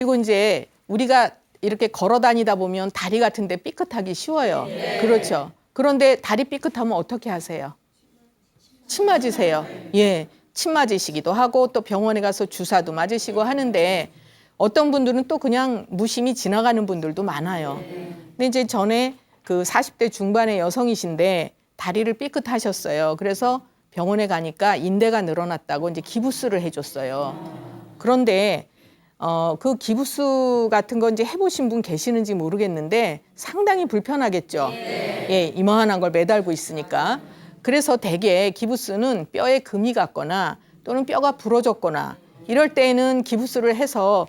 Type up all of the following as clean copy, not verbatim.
그리고 이제 우리가 이렇게 걸어 다니다 보면 다리 같은 데 삐끗하기 쉬워요. 그렇죠. 그런데 다리 삐끗하면 어떻게 하세요? 침 맞으세요. 예. 침 맞으시기도 하고 또 병원에 가서 주사도 맞으시고 하는데 어떤 분들은 또 그냥 무심히 지나가는 분들도 많아요. 근데 이제 전에 그 40대 중반의 여성이신데 다리를 삐끗하셨어요. 그래서 병원에 가니까 인대가 늘어났다고 이제 기부스를 해줬어요. 그런데 그 기부스 같은 거 이제 해보신 분 계시는지 모르겠는데 상당히 불편하겠죠. 예, 이만한 걸 매달고 있으니까. 그래서 대개 기부스는 뼈에 금이 갔거나 또는 뼈가 부러졌거나 이럴 때에는 기부스를 해서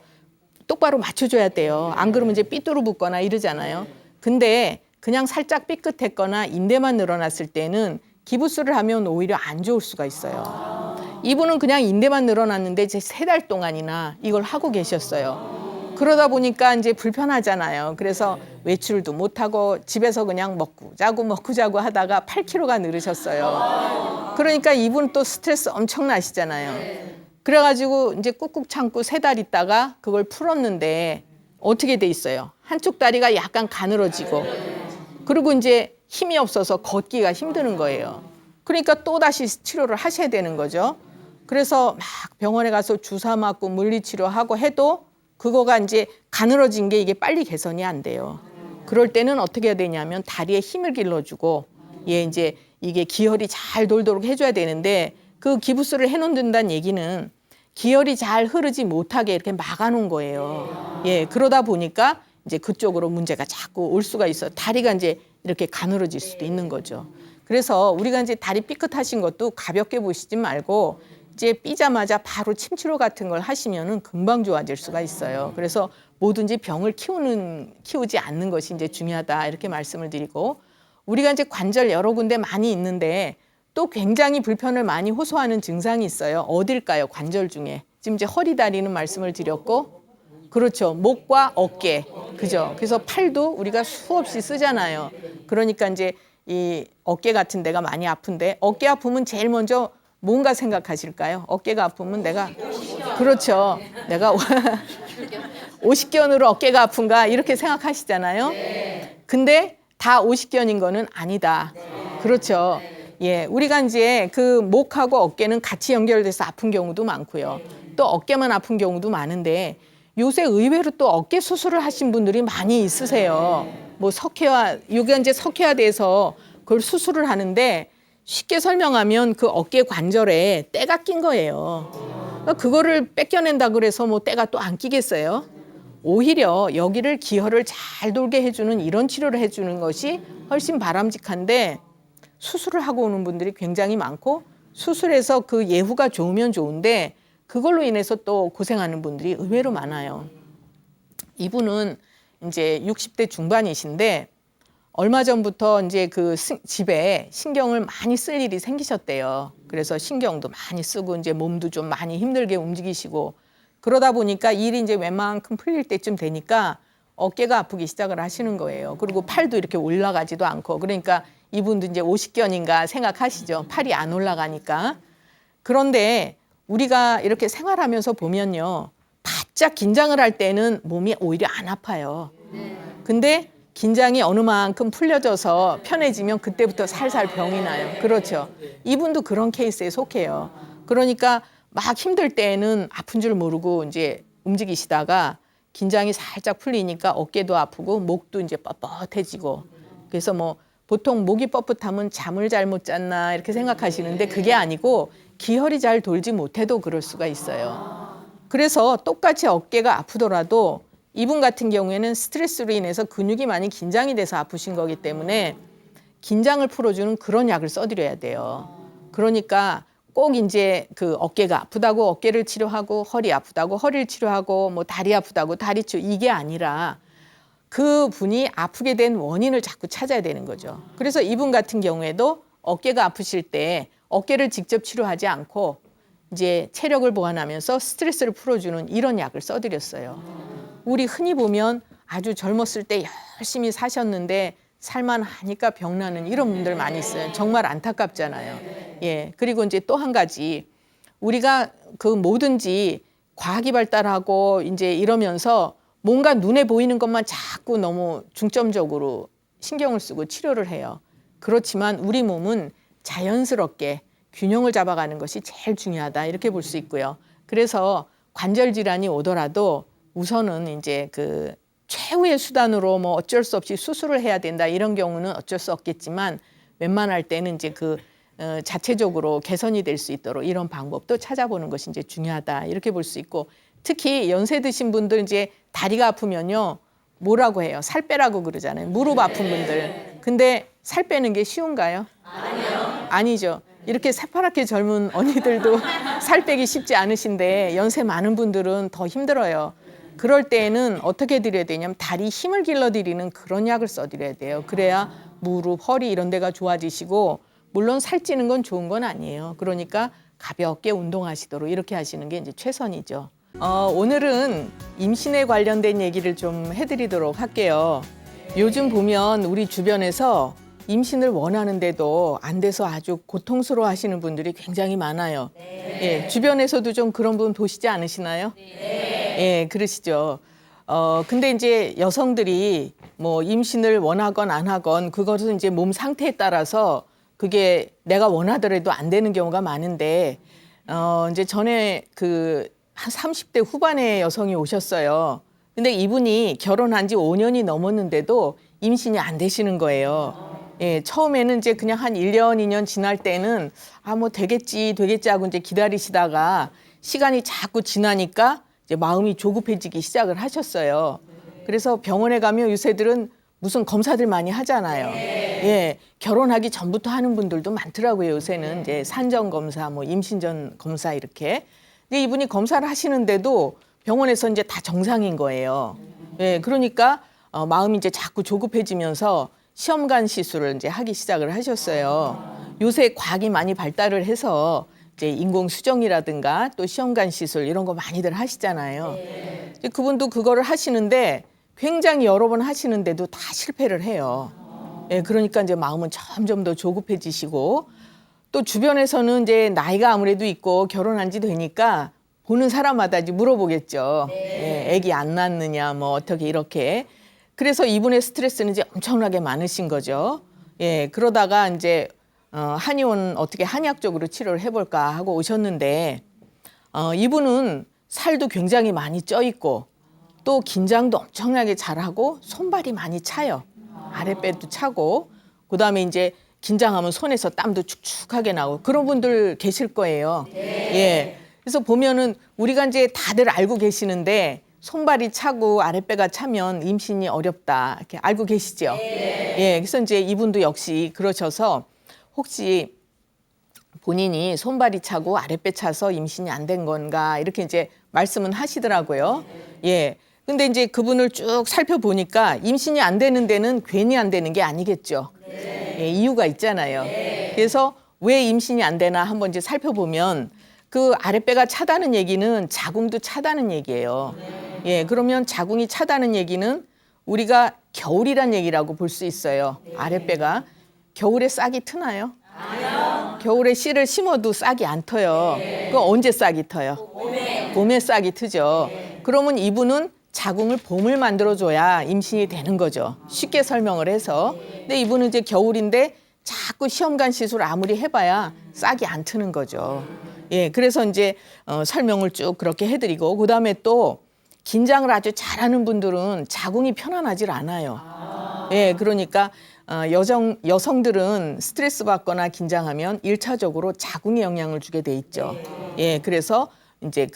똑바로 맞춰줘야 돼요. 안 그러면 이제 삐뚤어 붙거나 이러잖아요. 근데 그냥 살짝 삐끗했거나 인대만 늘어났을 때는 기부스를 하면 오히려 안 좋을 수가 있어요. 이분은 그냥 인대만 늘어났는데 이제 3달 동안이나 이걸 하고 계셨어요. 그러다 보니까 이제 불편하잖아요. 그래서 외출도 못하고 집에서 그냥 먹고 자고 하다가 8kg가 늘으셨어요. 그러니까 이분 또 스트레스 엄청 나시잖아요. 그래가지고 이제 꾹꾹 참고 3달 있다가 그걸 풀었는데 어떻게 돼 있어요? 한쪽 다리가 약간 가늘어지고 그리고 이제 힘이 없어서 걷기가 힘드는 거예요. 그러니까 또 다시 치료를 하셔야 되는 거죠. 그래서 막 병원에 가서 주사 맞고 물리치료하고 해도 그거가 이제 가늘어진 게 이게 빨리 개선이 안 돼요. 그럴 때는 어떻게 해야 되냐면 다리에 힘을 길러주고 이제 이게 기혈이 잘 돌도록 해줘야 되는데 그 기부스를 해놓는다는 얘기는 기혈이 잘 흐르지 못하게 이렇게 막아놓은 거예요. 그러다 보니까 이제 그쪽으로 문제가 자꾸 올 수가 있어. 다리가 이제 이렇게 가늘어질 수도 있는 거죠. 그래서 우리가 이제 다리 삐끗하신 것도 가볍게 보시지 말고 이제 삐자마자 바로 침치료 같은 걸 하시면은 금방 좋아질 수가 있어요. 그래서 뭐든지 병을 키우지 않는 것이 이제 중요하다 이렇게 말씀을 드리고 우리가 이제 관절 여러 군데 많이 있는데 또 굉장히 불편을 많이 호소하는 증상이 있어요. 어딜까요? 관절 중에. 지금 이제 허리 다리는 말씀을 드렸고 그렇죠. 목과 어깨. 그죠? 그래서 팔도 우리가 수없이 쓰잖아요. 그러니까 이제 이 어깨 같은 데가 많이 아픈데 어깨 아프면 제일 먼저 뭔가 생각하실까요? 어깨가 아프면 내가 그렇죠. 내가 오십견으로 어깨가 아픈가 이렇게 생각하시잖아요. 근데 다 오십견인 거는 아니다. 그렇죠. 우리가 이제 그 목하고 어깨는 같이 연결돼서 아픈 경우도 많고요. 또 어깨만 아픈 경우도 많은데 요새 의외로 또 어깨 수술을 하신 분들이 많이 있으세요. 뭐 요게 이제 석회화돼서 그걸 수술을 하는데 쉽게 설명하면 그 어깨 관절에 때가 낀 거예요. 그러니까 그거를 뺏겨낸다 그래서 뭐 때가 또 안 끼겠어요? 오히려 여기를 기혈을 잘 돌게 해주는 이런 치료를 해주는 것이 훨씬 바람직한데 수술을 하고 오는 분들이 굉장히 많고 수술해서 그 예후가 좋으면 좋은데 그걸로 인해서 또 고생하는 분들이 의외로 많아요. 이분은 이제 60대 중반이신데 얼마 전부터 이제 그 집에 신경을 많이 쓸 일이 생기셨대요. 그래서 신경도 많이 쓰고 이제 몸도 좀 많이 힘들게 움직이시고 그러다 보니까 일이 이제 웬만큼 풀릴 때쯤 되니까 어깨가 아프기 시작을 하시는 거예요. 그리고 팔도 이렇게 올라가지도 않고 그러니까 이분도 이제 오십견인가 생각하시죠. 팔이 안 올라가니까. 그런데 우리가 이렇게 생활하면서 보면요. 바짝 긴장을 할 때는 몸이 오히려 안 아파요. 근데 긴장이 어느 만큼 풀려져서 편해지면 그때부터 살살 병이 나요. 그렇죠. 이분도 그런 케이스에 속해요. 그러니까 막 힘들 때에는 아픈 줄 모르고 이제 움직이시다가 긴장이 살짝 풀리니까 어깨도 아프고 목도 이제 뻣뻣해지고 그래서 뭐 보통 목이 뻣뻣하면 잠을 잘못 잤나 이렇게 생각하시는데 그게 아니고 기혈이 잘 돌지 못해도 그럴 수가 있어요. 그래서 똑같이 어깨가 아프더라도 이분 같은 경우에는 스트레스로 인해서 근육이 많이 긴장이 돼서 아프신 거기 때문에 긴장을 풀어주는 그런 약을 써드려야 돼요. 그러니까 꼭 이제 그 어깨가 아프다고 어깨를 치료하고 허리 아프다고 허리를 치료하고 뭐 다리 아프다고 다리 치료 이게 아니라 그 분이 아프게 된 원인을 자꾸 찾아야 되는 거죠. 그래서 이분 같은 경우에도 어깨가 아프실 때 어깨를 직접 치료하지 않고 이제 체력을 보완하면서 스트레스를 풀어주는 이런 약을 써드렸어요. 우리 흔히 보면 아주 젊었을 때 열심히 사셨는데 살만하니까 병나는 이런 분들 많이 있어요. 정말 안타깝잖아요. 그리고 이제 또 한 가지 우리가 그 뭐든지 과학이 발달하고 이제 이러면서 뭔가 눈에 보이는 것만 자꾸 너무 중점적으로 신경을 쓰고 치료를 해요. 그렇지만 우리 몸은 자연스럽게 균형을 잡아가는 것이 제일 중요하다 이렇게 볼 수 있고요. 그래서 관절 질환이 오더라도 우선은 이제 그 최후의 수단으로 뭐 어쩔 수 없이 수술을 해야 된다 이런 경우는 어쩔 수 없겠지만 웬만할 때는 이제 그 자체적으로 개선이 될 수 있도록 이런 방법도 찾아보는 것이 이제 중요하다 이렇게 볼 수 있고 특히 연세 드신 분들 이제 다리가 아프면요 뭐라고 해요? 살 빼라고 그러잖아요. 무릎 아픈 분들. 근데 살 빼는 게 쉬운가요? 아니요. 아니죠. 이렇게 새파랗게 젊은 언니들도 살 빼기 쉽지 않으신데 연세 많은 분들은 더 힘들어요. 그럴 때에는 어떻게 드려야 되냐면 다리 힘을 길러드리는 그런 약을 써드려야 돼요. 그래야 무릎, 허리 이런 데가 좋아지시고 물론 살찌는 건 좋은 건 아니에요. 그러니까 가볍게 운동하시도록 이렇게 하시는 게 이제 최선이죠. 오늘은 임신에 관련된 얘기를 좀 해드리도록 할게요. 요즘 보면 우리 주변에서 임신을 원하는데도 안 돼서 아주 고통스러워 하시는 분들이 굉장히 많아요. 예, 주변에서도 좀 그런 분 보시지 않으시나요? 예, 그러시죠. 근데 이제 여성들이 뭐 임신을 원하건 안 하건 그것은 이제 몸 상태에 따라서 그게 내가 원하더라도 안 되는 경우가 많은데, 이제 전에 한 30대 후반의 여성이 오셨어요. 근데 이분이 결혼한 지 5년이 넘었는데도 임신이 안 되시는 거예요. 예, 처음에는 이제 그냥 한 1년, 2년 지날 때는 뭐 되겠지 하고 이제 기다리시다가 시간이 자꾸 지나니까 이제 마음이 조급해지기 시작을 하셨어요. 그래서 병원에 가면 요새들은 무슨 검사들 많이 하잖아요. 예, 결혼하기 전부터 하는 분들도 많더라고요. 요새는 이제 산전 검사, 뭐 임신 전 검사 이렇게. 근데 이분이 검사를 하시는데도 병원에서 이제 다 정상인 거예요. 예, 그러니까 마음이 이제 자꾸 조급해지면서 시험관 시술을 이제 하기 시작을 하셨어요. 요새 과학이 많이 발달을 해서 이제 인공 수정이라든가 또 시험관 시술 이런 거 많이들 하시잖아요. 그분도 그거를 하시는데 굉장히 여러 번 하시는데도 다 실패를 해요. 예, 그러니까 이제 마음은 점점 더 조급해지시고 또 주변에서는 이제 나이가 아무래도 있고 결혼한 지 되니까 보는 사람마다 이제 물어보겠죠. 예, 애기 안 낳느냐, 뭐 어떻게 이렇게. 그래서 이분의 스트레스는 이제 엄청나게 많으신 거죠. 예, 그러다가 이제 한의원 어떻게 한의학적으로 치료를 해볼까 하고 오셨는데 이분은 살도 굉장히 많이 쪄 있고 또 긴장도 엄청나게 잘하고 손발이 많이 차요. 아랫배도 차고 그다음에 이제 긴장하면 손에서 땀도 축축하게 나고 그런 분들 계실 거예요. 예. 그래서 보면은 우리가 이제 다들 알고 계시는데 손발이 차고 아랫배가 차면 임신이 어렵다 이렇게 알고 계시죠? 예. 그래서 이제 이분도 역시 그러셔서 혹시 본인이 손발이 차고 아랫배 차서 임신이 안 된 건가 이렇게 이제 말씀은 하시더라고요. 예. 근데 이제 그분을 쭉 살펴보니까 임신이 안 되는 데는 괜히 안 되는 게 아니겠죠. 예, 이유가 있잖아요. 그래서 왜 임신이 안 되나 한번 이제 살펴보면 그 아랫배가 차다는 얘기는 자궁도 차다는 얘기예요. 예, 그러면 자궁이 차다는 얘기는 우리가 겨울이란 얘기라고 볼 수 있어요. 아랫배가. 겨울에 싹이 트나요? 겨울에 씨를 심어도 싹이 안 터요. 그럼 언제 싹이 터요? 봄에 싹이 트죠. 그러면 이분은 자궁을 봄을 만들어줘야 임신이 되는 거죠. 쉽게 설명을 해서. 근데 이분은 이제 겨울인데 자꾸 시험관 시술 아무리 해봐야 싹이 안 트는 거죠. 예, 그래서 이제 설명을 쭉 그렇게 해드리고 그다음에 또 긴장을 아주 잘하는 분들은 자궁이 편안하질 않아요. 예, 그러니까 여성들은 스트레스 받거나 긴장하면 1차적으로 자궁에 영향을 주게 돼 있죠. 예, 그래서 이제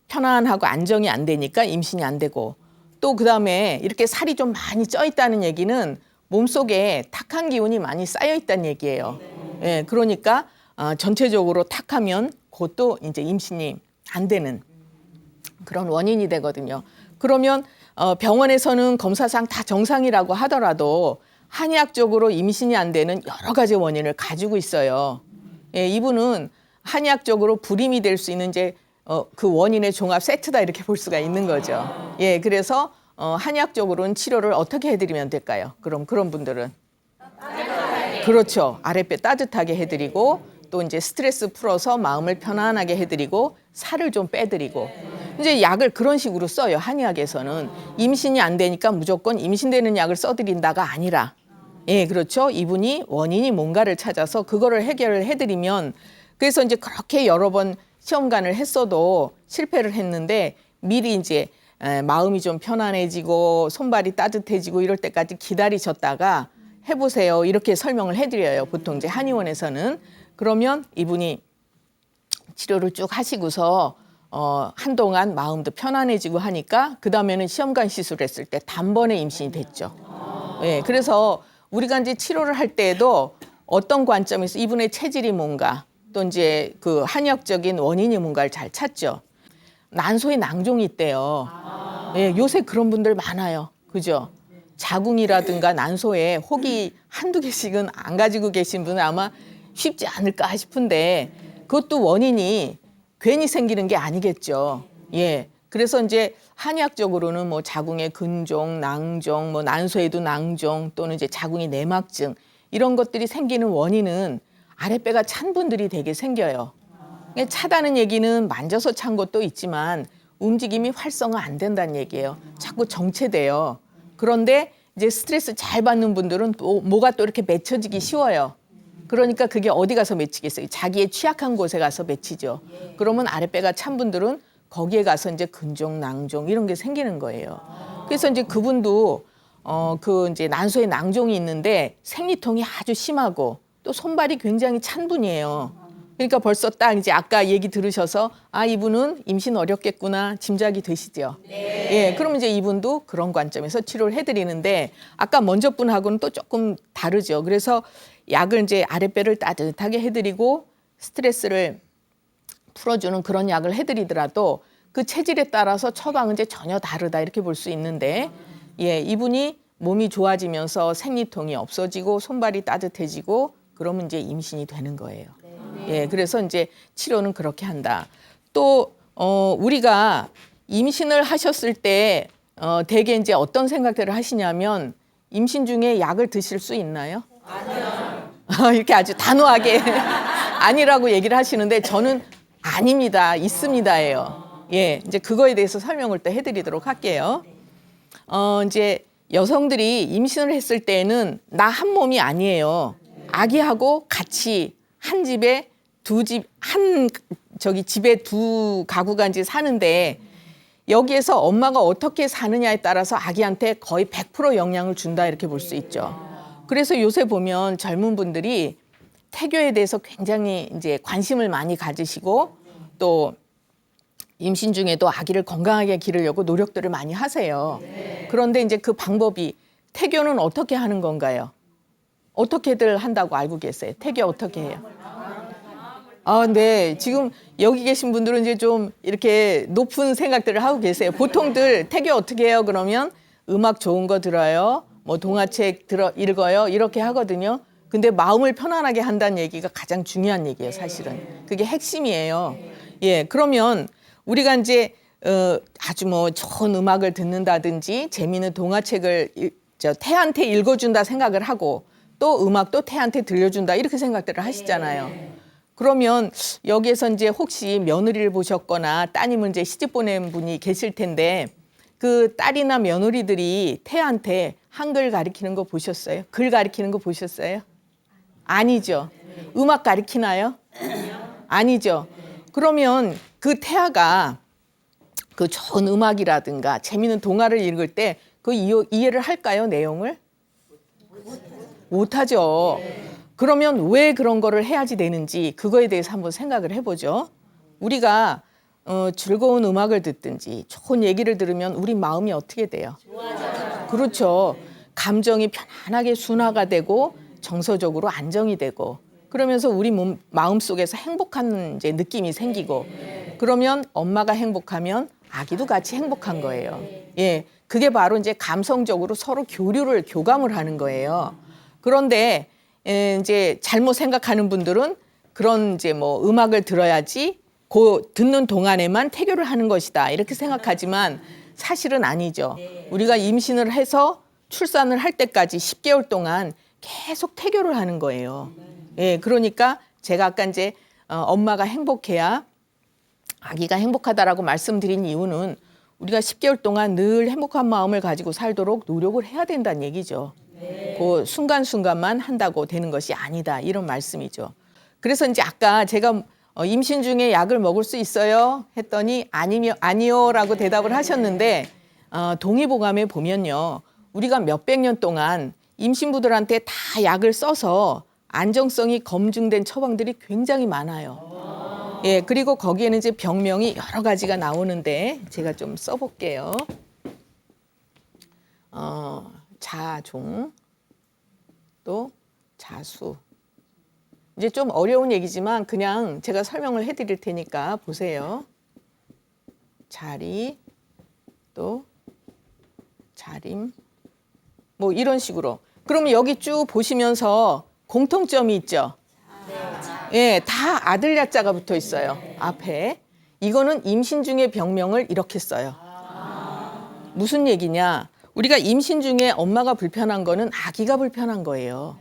편안하고 안정이 안 되니까 임신이 안 되고 또 그다음에 이렇게 살이 좀 많이 쪄 있다는 얘기는 몸속에 탁한 기운이 많이 쌓여 있다는 얘기예요. 예, 그러니까 전체적으로 탁하면 그것도 이제 임신이 안 되는 그런 원인이 되거든요. 그러면 병원에서는 검사상 다 정상이라고 하더라도 한의학적으로 임신이 안 되는 여러 가지 원인을 가지고 있어요. 예, 이분은 한의학적으로 불임이 될 수 있는 이제 그 원인의 종합 세트다 이렇게 볼 수가 있는 거죠. 예, 그래서 한의학적으로는 치료를 어떻게 해드리면 될까요? 그럼 그런 분들은 그렇죠. 아랫배 따뜻하게 해드리고 또 이제 스트레스 풀어서 마음을 편안하게 해드리고 살을 좀 빼드리고 이제 약을 그런 식으로 써요. 한의학에서는 임신이 안 되니까 무조건 임신되는 약을 써드린다가 아니라 예, 그렇죠. 이분이 원인이 뭔가를 찾아서 그거를 해결을 해드리면 그래서 이제 그렇게 여러 번 시험관을 했어도 실패를 했는데 미리 이제 마음이 좀 편안해지고 손발이 따뜻해지고 이럴 때까지 기다리셨다가 해보세요. 이렇게 설명을 해드려요. 보통 이제 한의원에서는. 그러면 이분이 치료를 쭉 하시고서 한동안 마음도 편안해지고 하니까 그 다음에는 시험관 시술했을 때 단번에 임신이 됐죠. 예, 그래서 우리가 이제 치료를 할 때에도 어떤 관점에서 이분의 체질이 뭔가 또 이제 그 한의학적인 원인이 뭔가를 잘 찾죠. 난소에 낭종이 있대요. 예, 요새 그런 분들 많아요. 그죠? 자궁이라든가 난소에 혹이 한두 개씩은 안 가지고 계신 분은 아마 쉽지 않을까 싶은데 그것도 원인이 괜히 생기는 게 아니겠죠. 예. 그래서 이제 한의학적으로는 뭐 자궁의 근종, 낭종, 뭐 난소에도 낭종 또는 이제 자궁이 내막증 이런 것들이 생기는 원인은 아랫배가 찬 분들이 되게 생겨요. 차다는 얘기는 만져서 찬 것도 있지만 움직임이 활성화 안 된다는 얘기예요. 자꾸 정체돼요. 그런데 이제 스트레스 잘 받는 분들은 또 뭐가 또 이렇게 맺혀지기 쉬워요. 그러니까 그게 어디 가서 맺히겠어요? 자기의 취약한 곳에 가서 맺히죠. 그러면 아랫배가 찬 분들은 거기에 가서 이제 근종, 낭종 이런 게 생기는 거예요. 그래서 이제 그분도 그 이제 난소에 낭종이 있는데 생리통이 아주 심하고 또 손발이 굉장히 찬 분이에요. 그러니까 벌써 딱 이제 아까 얘기 들으셔서 아 이분은 임신 어렵겠구나 짐작이 되시죠. 네. 예, 그럼 이제 이분도 그런 관점에서 치료를 해드리는데 아까 먼저 분하고는 또 조금 다르죠. 그래서 약을 이제 아랫배를 따뜻하게 해드리고 스트레스를 풀어주는 그런 약을 해드리더라도 그 체질에 따라서 처방은 이제 전혀 다르다 이렇게 볼 수 있는데 예, 이분이 몸이 좋아지면서 생리통이 없어지고 손발이 따뜻해지고 그러면 이제 임신이 되는 거예요. 예, 그래서 이제 치료는 그렇게 한다. 또 우리가 임신을 하셨을 때 대개 이제 어떤 생각들을 하시냐면 임신 중에 약을 드실 수 있나요? 아니요. 이렇게 아주 단호하게 아니라고 얘기를 하시는데 저는 아닙니다. 있습니다예요. 예, 이제 그거에 대해서 설명을 또 해드리도록 할게요. 이제 여성들이 임신을 했을 때는 나 한 몸이 아니에요. 아기하고 같이 한 집에 집에 두 가구가 이제 사는데 여기에서 엄마가 어떻게 사느냐에 따라서 아기한테 거의 100% 영향을 준다 이렇게 볼 수 있죠. 그래서 요새 보면 젊은 분들이 태교에 대해서 굉장히 이제 관심을 많이 가지시고 또 임신 중에도 아기를 건강하게 기르려고 노력들을 많이 하세요. 그런데 이제 그 방법이 태교는 어떻게 하는 건가요? 어떻게들 한다고 알고 계세요? 태교 어떻게 해요? 아, 네. 지금 여기 계신 분들은 이제 좀 이렇게 높은 생각들을 하고 계세요. 보통들 태교 어떻게 해요? 그러면 음악 좋은 거 들어요. 뭐 동화책 읽어요. 이렇게 하거든요. 근데 마음을 편안하게 한다는 얘기가 가장 중요한 얘기예요, 사실은. 그게 핵심이에요. 예. 그러면 우리가 이제 아주 뭐 좋은 음악을 듣는다든지 재미있는 동화책을 태한테 읽어준다 생각을 하고 또 음악도 태한테 들려준다 이렇게 생각들을 하시잖아요. 그러면 여기에서 이제 혹시 며느리를 보셨거나 따님을 이제 시집 보낸 분이 계실 텐데 그 딸이나 며느리들이 태한테 한글 가르치는 거 보셨어요? 글 가르치는 거 보셨어요? 아니죠. 음악 가르치나요? 아니죠. 그러면 그 태아가 그 좋은 음악이라든가 재미있는 동화를 읽을 때 그 이해를 할까요? 내용을? 못하죠. 그러면 왜 그런 거를 해야지 되는지 그거에 대해서 한번 생각을 해보죠. 우리가 즐거운 음악을 듣든지 좋은 얘기를 들으면 우리 마음이 어떻게 돼요? 좋아져요. 그렇죠. 감정이 편안하게 순화가 되고 정서적으로 안정이 되고 그러면서 우리 마음 속에서 행복한 이제 느낌이 생기고 그러면 엄마가 행복하면 아기도 같이 행복한 거예요. 예, 그게 바로 이제 감성적으로 서로 교감을 하는 거예요. 그런데 이제 잘못 생각하는 분들은 그런 이제 뭐 음악을 들어야지 그 듣는 동안에만 태교를 하는 것이다 이렇게 생각하지만 사실은 아니죠. 우리가 임신을 해서 출산을 할 때까지 10개월 동안 계속 태교를 하는 거예요. 예, 그러니까 제가 아까 이제 엄마가 행복해야 아기가 행복하다라고 말씀드린 이유는 우리가 10개월 동안 늘 행복한 마음을 가지고 살도록 노력을 해야 된다는 얘기죠. 그 순간순간만 한다고 되는 것이 아니다. 이런 말씀이죠. 그래서 이제 아까 제가 임신 중에 약을 먹을 수 있어요? 했더니 아니요라고 대답을 하셨는데 동의보감에 보면요. 우리가 몇백 년 동안 임신부들한테 다 약을 써서 안정성이 검증된 처방들이 굉장히 많아요. 예, 그리고 거기에는 이제 병명이 여러 가지가 나오는데 제가 좀 써볼게요. 자종, 또 자수. 이제 좀 어려운 얘기지만 그냥 제가 설명을 해드릴 테니까 보세요. 자리, 또 자림, 뭐 이런 식으로. 그러면 여기 쭉 보시면서 공통점이 있죠. 예, 다 아들 야자가 붙어 있어요. 앞에. 이거는 임신 중의 병명을 이렇게 써요. 무슨 얘기냐? 우리가 임신 중에 엄마가 불편한 거는 아기가 불편한 거예요.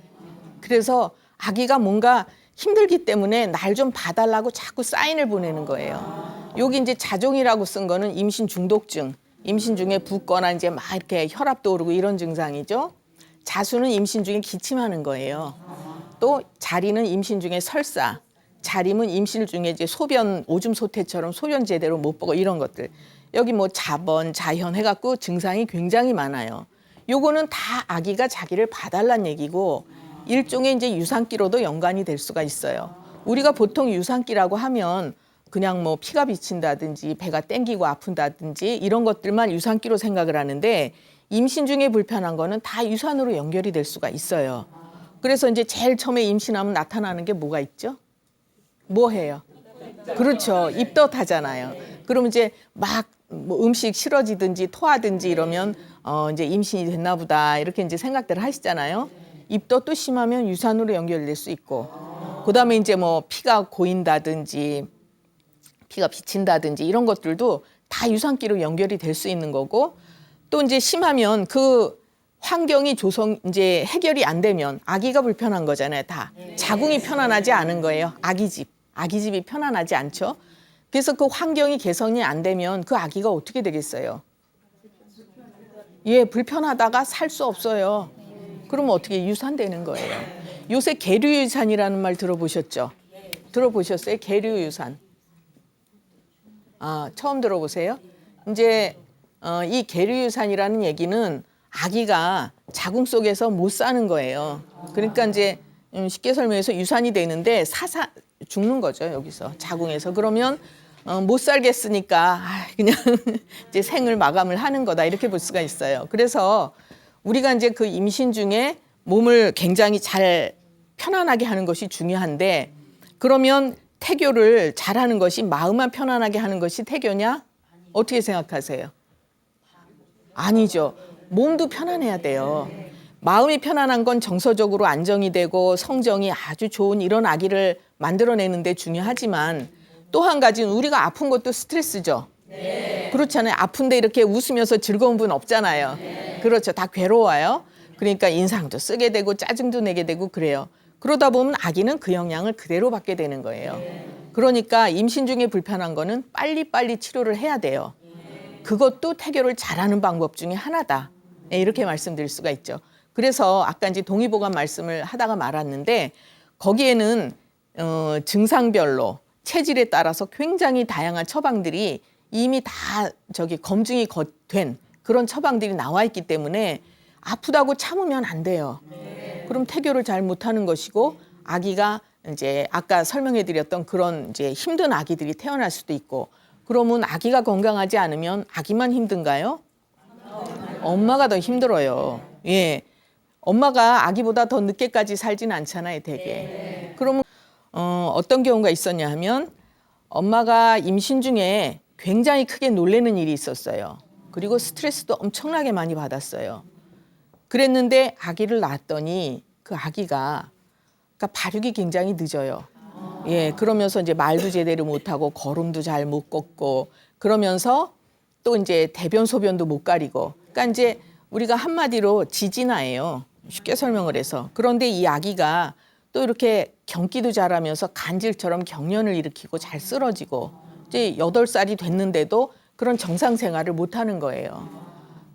그래서 아기가 뭔가 힘들기 때문에 날 좀 봐달라고 자꾸 사인을 보내는 거예요. 여기 이제 자종이라고 쓴 거는 임신 중독증, 임신 중에 붓거나 이제 막 이렇게 혈압도 오르고 이런 증상이죠. 자수는 임신 중에 기침하는 거예요. 또 자리는 임신 중에 설사, 자림은 임신 중에 이제 소변 오줌 소태처럼 소변 제대로 못 보고 이런 것들. 여기 뭐 자번, 자현 해갖고 증상이 굉장히 많아요. 요거는 다 아기가 자기를 봐달란 얘기고 일종의 이제 유산기로도 연관이 될 수가 있어요. 우리가 보통 유산기라고 하면 그냥 뭐 피가 비친다든지 배가 땡기고 아픈다든지 이런 것들만 유산기로 생각을 하는데 임신 중에 불편한 거는 다 유산으로 연결이 될 수가 있어요. 그래서 이제 제일 처음에 임신하면 나타나는 게 뭐가 있죠? 뭐 해요? 그렇죠. 입덧하잖아요. 그럼 이제 막 뭐 음식 싫어지든지 토하든지 이러면 이제 임신이 됐나 보다 이렇게 이제 생각들을 하시잖아요. 입덧도 심하면 유산으로 연결될 수 있고, 그다음에 이제 뭐 피가 고인다든지 피가 비친다든지 이런 것들도 다 유산기로 연결이 될 수 있는 거고, 또 이제 심하면 그 환경이 이제 해결이 안 되면 아기가 불편한 거잖아요. 다 자궁이 편안하지 않은 거예요. 아기집이 편안하지 않죠. 그래서 그 환경이 개선이 안 되면 그 아기가 어떻게 되겠어요? 예, 불편하다가 살 수 없어요. 그러면 어떻게 유산되는 거예요. 요새 계류유산이라는 말 들어보셨죠? 들어보셨어요? 계류유산. 처음 들어보세요? 이제 이 계류유산이라는 얘기는 아기가 자궁 속에서 못 사는 거예요. 그러니까 이제 쉽게 설명해서 유산이 되는데 죽는 거죠, 여기서 자궁에서. 그러면 못 살겠으니까 그냥 이제 생을 마감을 하는 거다 이렇게 볼 수가 있어요. 그래서 우리가 이제 그 임신 중에 몸을 굉장히 잘 편안하게 하는 것이 중요한데, 그러면 태교를 잘하는 것이 마음만 편안하게 하는 것이 태교냐? 어떻게 생각하세요? 아니죠. 몸도 편안해야 돼요. 마음이 편안한 건 정서적으로 안정이 되고 성정이 아주 좋은 이런 아기를 만들어내는 데 중요하지만, 또 한 가지는 우리가 아픈 것도 스트레스죠. 네. 그렇잖아요. 아픈데 이렇게 웃으면서 즐거운 분 없잖아요. 네. 그렇죠. 다 괴로워요. 그러니까 인상도 쓰게 되고 짜증도 내게 되고 그래요. 그러다 보면 아기는 그 영향을 그대로 받게 되는 거예요. 네. 그러니까 임신 중에 불편한 거는 빨리빨리 치료를 해야 돼요. 그것도 태교를 잘하는 방법 중에 하나다. 네, 이렇게 말씀드릴 수가 있죠. 그래서 아까 이제 동의보감 말씀을 하다가 말았는데, 거기에는 증상별로 체질에 따라서 굉장히 다양한 처방들이 이미 다 검증이 된 그런 처방들이 나와 있기 때문에 아프다고 참으면 안 돼요. 그럼 태교를 잘 못하는 것이고, 아기가 이제 아까 설명해드렸던 그런 이제 힘든 아기들이 태어날 수도 있고, 그러면 아기가 건강하지 않으면 아기만 힘든가요? 엄마가 더 힘들어요. 예, 엄마가 아기보다 더 늦게까지 살지는 않잖아요, 되게. 그러면 어떤 경우가 있었냐 하면, 엄마가 임신 중에 굉장히 크게 놀라는 일이 있었어요. 그리고 스트레스도 엄청나게 많이 받았어요. 그랬는데 아기를 낳았더니 그 아기가 그러니까 발육이 굉장히 늦어요. 예, 그러면서 이제 말도 제대로 못하고 걸음도 잘 못 걷고, 그러면서 또 이제 대변 소변도 못 가리고, 그러니까 이제 우리가 한마디로 지진아예요. 쉽게 설명을 해서. 그런데 이 아기가 또 이렇게 경기도 잘하면서 간질처럼 경련을 일으키고 잘 쓰러지고 이제 8살이 됐는데도 그런 정상 생활을 못 하는 거예요.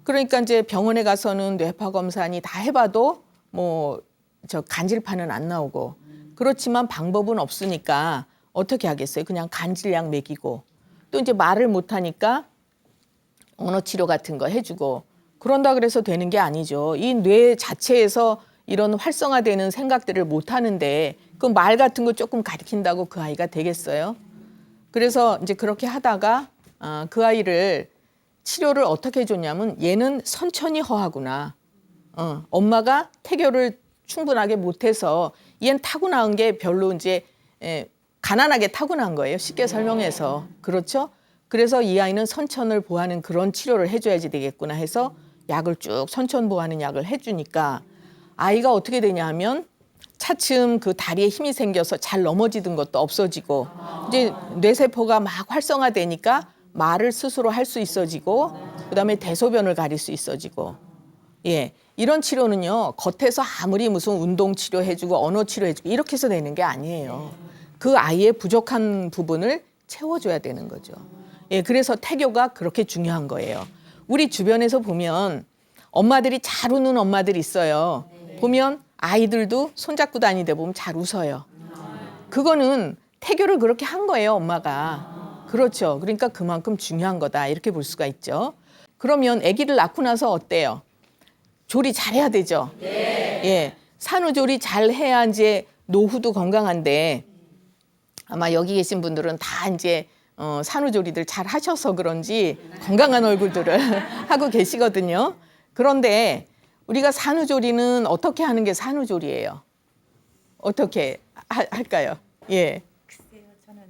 그러니까 이제 병원에 가서는 뇌파 검사니 다 해봐도 뭐 저 간질파는 안 나오고 그렇지만 방법은 없으니까 어떻게 하겠어요? 그냥 간질약 먹이고 또 이제 말을 못 하니까 언어 치료 같은 거 해주고 그런다 그래서 되는 게 아니죠. 이 뇌 자체에서 이런 활성화되는 생각들을 못 하는데 그 말 같은 거 조금 가리킨다고 그 아이가 되겠어요? 그래서 이제 그렇게 하다가 그 아이를 치료를 어떻게 해줬냐면 얘는 선천이 허하구나. 엄마가 태교를 충분하게 못해서 얘는 타고난 게 별로 이제 가난하게 타고난 거예요. 쉽게 설명해서. 그렇죠? 그래서 이 아이는 선천을 보호하는 그런 치료를 해줘야지 되겠구나 해서 약을 쭉 선천 보호하는 약을 해주니까 아이가 어떻게 되냐 하면 차츰 그 다리에 힘이 생겨서 잘 넘어지던 것도 없어지고 이제 뇌세포가 막 활성화되니까 말을 스스로 할 수 있어지고 그다음에 대소변을 가릴 수 있어지고 예 이런 치료는요 겉에서 아무리 무슨 운동 치료 해주고 언어 치료 해주고 이렇게 해서 되는 게 아니에요. 그 아이의 부족한 부분을 채워줘야 되는 거죠. 예 그래서 태교가 그렇게 중요한 거예요. 우리 주변에서 보면 엄마들이 잘 웃는 엄마들이 있어요. 보면 아이들도 손잡고 다니다 보면 잘 웃어요. 그거는 태교를 그렇게 한 거예요, 엄마가. 그렇죠. 그러니까 그만큼 중요한 거다. 이렇게 볼 수가 있죠. 그러면 아기를 낳고 나서 어때요? 조리 잘해야 되죠. 예, 산후조리 잘해야 이제 노후도 건강한데 아마 여기 계신 분들은 다 이제 산후조리들 잘 하셔서 그런지 건강한 얼굴들을 하고 계시거든요. 그런데 우리가 산후조리는 어떻게 하는 게 산후조리예요? 어떻게 할까요? 예. 글쎄요, 저는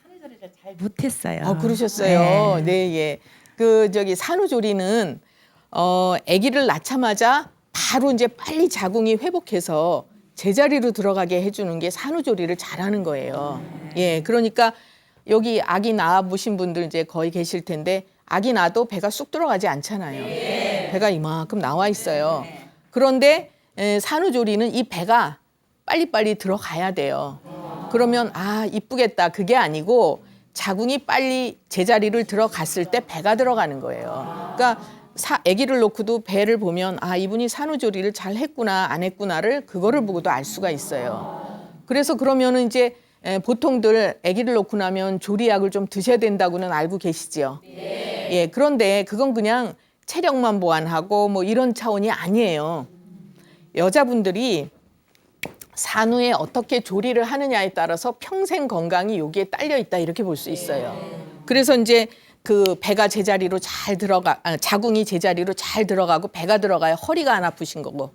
산후조리를 잘 못했어요. 그러셨어요. 네, 예. 그 저기 산후조리는 아기를 낳자마자 바로 이제 빨리 자궁이 회복해서 제자리로 들어가게 해주는 게 산후조리를 잘하는 거예요. 예, 그러니까 여기 아기 낳아보신 분들 이제 거의 계실 텐데 아기 낳아도 배가 쑥 들어가지 않잖아요. 배가 이만큼 나와 있어요. 그런데 산후조리는 이 배가 빨리빨리 들어가야 돼요. 그러면 이쁘겠다 그게 아니고 자궁이 빨리 제자리를 들어갔을 때 배가 들어가는 거예요. 그러니까 아기를 놓고도 배를 보면 이분이 산후조리를 잘 했구나 안 했구나를 그거를 보고도 알 수가 있어요. 그래서 그러면은 이제 보통들 아기를 놓고 나면 조리약을 좀 드셔야 된다고는 알고 계시죠? 예, 그런데 그건 그냥 체력만 보완하고 뭐 이런 차원이 아니에요. 여자분들이 산후에 어떻게 조리를 하느냐에 따라서 평생 건강이 여기에 딸려 있다 이렇게 볼 수 있어요. 그래서 이제 그 배가 제자리로 잘 자궁이 제자리로 잘 들어가고 배가 들어가야 허리가 안 아프신 거고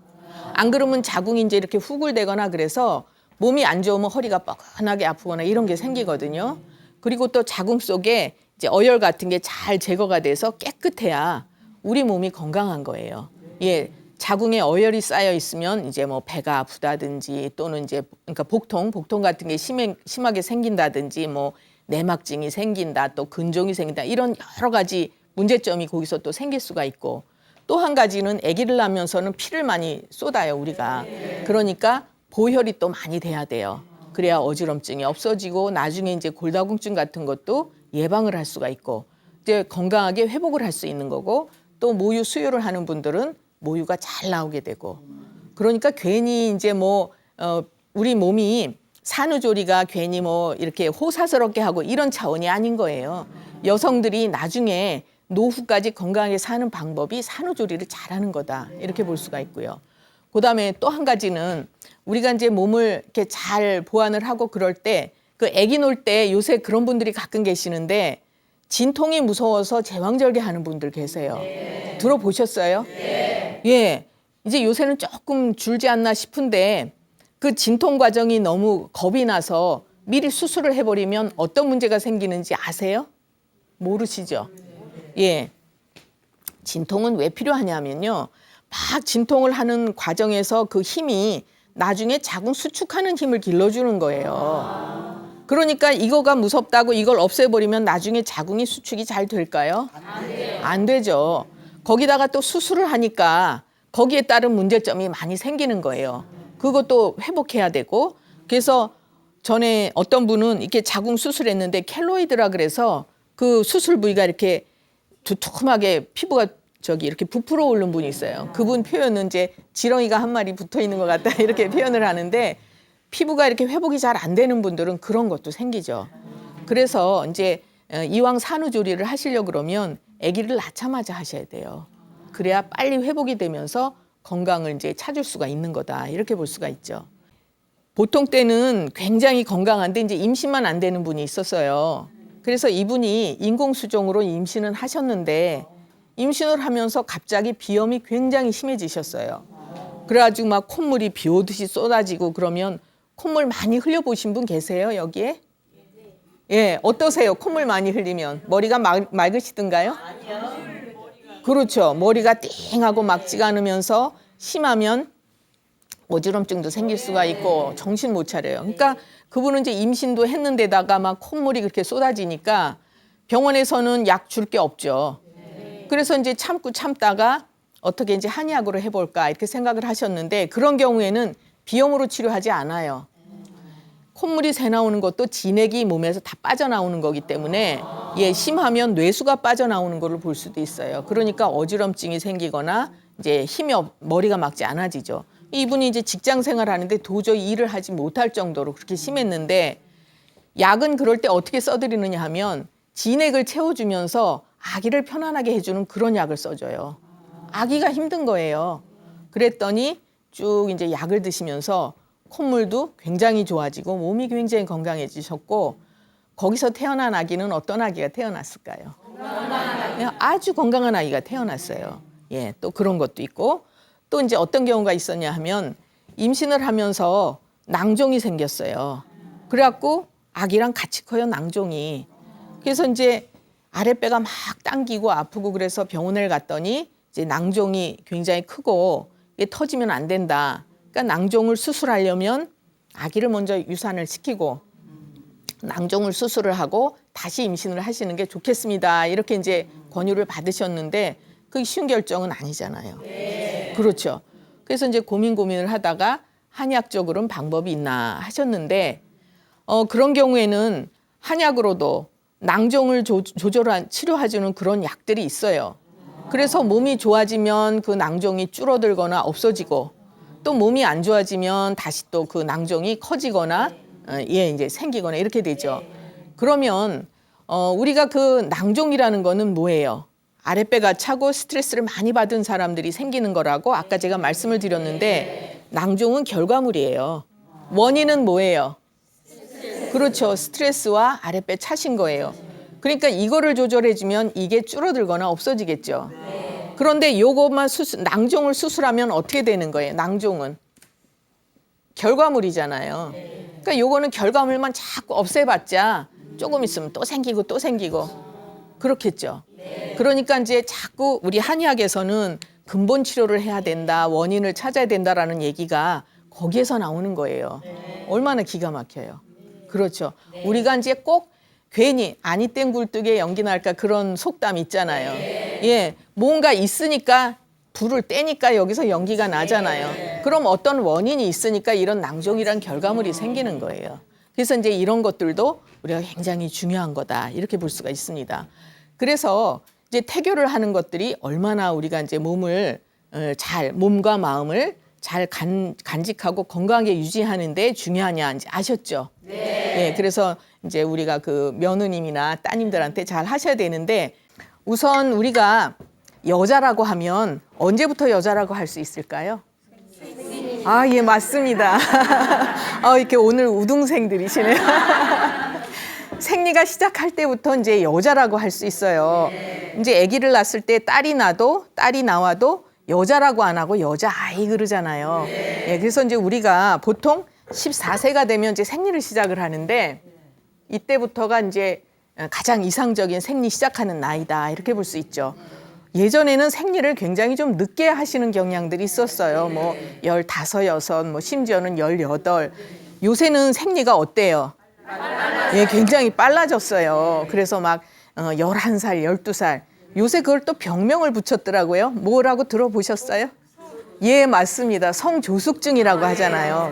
안 그러면 자궁이 이제 이렇게 후굴대거나 그래서 몸이 안 좋으면 허리가 뻐근하게 아프거나 이런 게 생기거든요. 그리고 또 자궁 속에 이제 어혈 같은 게 잘 제거가 돼서 깨끗해야 우리 몸이 건강한 거예요. 예, 자궁에 어혈이 쌓여 있으면 이제 뭐 배가 아프다든지 또는 이제 그러니까 복통 같은 게 심하게 생긴다든지 뭐 내막증이 생긴다 또 근종이 생긴다 이런 여러 가지 문제점이 거기서 또 생길 수가 있고 또 한 가지는 아기를 낳으면서는 피를 많이 쏟아요 우리가. 그러니까 보혈이 또 많이 돼야 돼요. 그래야 어지럼증이 없어지고 나중에 이제 골다공증 같은 것도 예방을 할 수가 있고 이제 건강하게 회복을 할 수 있는 거고 또 모유 수유를 하는 분들은 모유가 잘 나오게 되고 그러니까 괜히 이제 뭐 우리 몸이 산후조리가 괜히 뭐 이렇게 호사스럽게 하고 이런 차원이 아닌 거예요. 여성들이 나중에 노후까지 건강하게 사는 방법이 산후조리를 잘하는 거다 이렇게 볼 수가 있고요. 그다음에 또 한 가지는 우리가 이제 몸을 이렇게 잘 보완을 하고 그럴 때 그 아기 놓을 때 요새 그런 분들이 가끔 계시는데 진통이 무서워서 제왕절개 하는 분들 계세요. 들어보셨어요? 예. 이제 요새는 조금 줄지 않나 싶은데 그 진통 과정이 너무 겁이 나서 미리 수술을 해버리면 어떤 문제가 생기는지 아세요? 모르시죠? 예. 진통은 왜 필요하냐면요. 막 진통을 하는 과정에서 그 힘이 나중에 자궁 수축하는 힘을 길러주는 거예요. 그러니까 이거가 무섭다고 이걸 없애버리면 나중에 자궁이 수축이 잘 될까요? 안 되죠. 거기다가 또 수술을 하니까 거기에 따른 문제점이 많이 생기는 거예요. 그것도 회복해야 되고 그래서 전에 어떤 분은 이렇게 자궁 수술했는데 켈로이드라 그래서 그 수술 부위가 이렇게 두툼하게 피부가 이렇게 부풀어 오른 분이 있어요. 그분 표현은 이제 지렁이가 한 마리 붙어 있는 것 같다 이렇게 표현을 하는데 피부가 이렇게 회복이 잘 안 되는 분들은 그런 것도 생기죠. 그래서 이제 이왕 산후조리를 하시려고 그러면 아기를 낳자마자 하셔야 돼요. 그래야 빨리 회복이 되면서 건강을 이제 찾을 수가 있는 거다 이렇게 볼 수가 있죠. 보통 때는 굉장히 건강한데 이제 임신만 안 되는 분이 있었어요. 그래서 이분이 인공수정으로 임신은 하셨는데 임신을 하면서 갑자기 비염이 굉장히 심해지셨어요. 그래가지고 막 콧물이 비 오듯이 쏟아지고 그러면 콧물 많이 흘려보신 분 계세요 여기에? 예, 어떠세요? 콧물 많이 흘리면 머리가 맑으시던가요? 그렇죠. 머리가 띵하고 막지가 않으면서 심하면 어지럼증도 생길 수가 있고 정신 못 차려요. 그러니까 그분은 이제 임신도 했는데다가 막 콧물이 그렇게 쏟아지니까 병원에서는 약 줄 게 없죠. 그래서 이제 참다가 어떻게 이제 한의학으로 해볼까 이렇게 생각을 하셨는데 그런 경우에는 비염으로 치료하지 않아요. 콧물이 새 나오는 것도 진액이 몸에서 다 빠져나오는 거기 때문에 심하면 뇌수가 빠져나오는 거를 볼 수도 있어요. 그러니까 어지럼증이 생기거나 이제 머리가 막지 않아지죠. 이분이 이제 직장 생활하는데 도저히 일을 하지 못할 정도로 그렇게 심했는데 약은 그럴 때 어떻게 써드리느냐 하면 진액을 채워주면서 아기를 편안하게 해주는 그런 약을 써줘요. 아기가 힘든 거예요. 그랬더니 쭉 이제 약을 드시면서 콧물도 굉장히 좋아지고 몸이 굉장히 건강해지셨고 거기서 태어난 아기는 어떤 아기가 태어났을까요? 아주 건강한 아기가 태어났어요. 예, 또 그런 것도 있고 또 이제 어떤 경우가 있었냐 하면 임신을 하면서 낭종이 생겼어요. 그래갖고 아기랑 같이 커요, 낭종이. 그래서 이제 아랫배가 막 당기고 아프고 그래서 병원을 갔더니 이제 낭종이 굉장히 크고 이게 터지면 안 된다. 그러니까 낭종을 수술하려면 아기를 먼저 유산을 시키고 낭종을 수술을 하고 다시 임신을 하시는 게 좋겠습니다. 이렇게 이제 권유를 받으셨는데 그게 쉬운 결정은 아니잖아요. 그렇죠. 그래서 이제 고민을 하다가 한의학적으로는 방법이 있나 하셨는데 그런 경우에는 한약으로도 낭종을 조절한 치료해주는 그런 약들이 있어요. 그래서 몸이 좋아지면 그 낭종이 줄어들거나 없어지고 또 몸이 안 좋아지면 다시 또 그 낭종이 커지거나 이제 생기거나 이렇게 되죠. 그러면 우리가 그 낭종이라는 거는 뭐예요? 아랫배가 차고 스트레스를 많이 받은 사람들이 생기는 거라고 아까 제가 말씀을 드렸는데 낭종은 결과물이에요. 원인은 뭐예요? 그렇죠. 스트레스와 아랫배 차신 거예요. 그러니까 이거를 조절해주면 이게 줄어들거나 없어지겠죠. 그런데 요것만 낭종을 수술하면 어떻게 되는 거예요? 낭종은 결과물이잖아요. 그러니까 요거는 결과물만 자꾸 없애봤자 조금 있으면 또 생기고 또 생기고 그렇겠죠. 그러니까 이제 자꾸 우리 한의학에서는 근본 치료를 해야 된다, 원인을 찾아야 된다라는 얘기가 거기에서 나오는 거예요. 얼마나 기가 막혀요. 그렇죠. 우리가 이제 꼭 괜히 아니 땡 굴뚝에 연기 날까 그런 속담 있잖아요. 예, 뭔가 있으니까 불을 떼니까 여기서 연기가 나잖아요. 그럼 어떤 원인이 있으니까 이런 낭종이란 결과물이 생기는 거예요. 그래서 이제 이런 것들도 우리가 굉장히 중요한 거다 이렇게 볼 수가 있습니다. 그래서 이제 태교를 하는 것들이 얼마나 우리가 이제 몸과 마음을 잘 간직하고 건강하게 유지하는 데 중요하냐 이제 아셨죠? 네. 그래서 이제 우리가 그 며느님이나 따님들한테 잘 하셔야 되는데 우선 우리가 여자라고 하면 언제부터 여자라고 할 수 있을까요? 아, 예, 맞습니다. 이렇게 오늘 우등생들이시네요. 생리가 시작할 때부터 이제 여자라고 할 수 있어요. 이제 아기를 낳았을 때 딸이 나와도 여자라고 안 하고 여자아이 그러잖아요. 그래서 이제 우리가 보통 14세가 되면 이제 생리를 시작을 하는데 이때부터가 이제 가장 이상적인 생리 시작하는 나이다 이렇게 볼 수 있죠. 예전에는 생리를 굉장히 좀 늦게 하시는 경향들이 있었어요. 뭐 15, 6, 뭐 심지어는 18. 요새는 생리가 어때요? 굉장히 빨라졌어요. 그래서 막 11살, 12살. 요새 그걸 또 병명을 붙였더라고요. 뭐라고 들어보셨어요? 예, 맞습니다. 성조숙증이라고 하잖아요.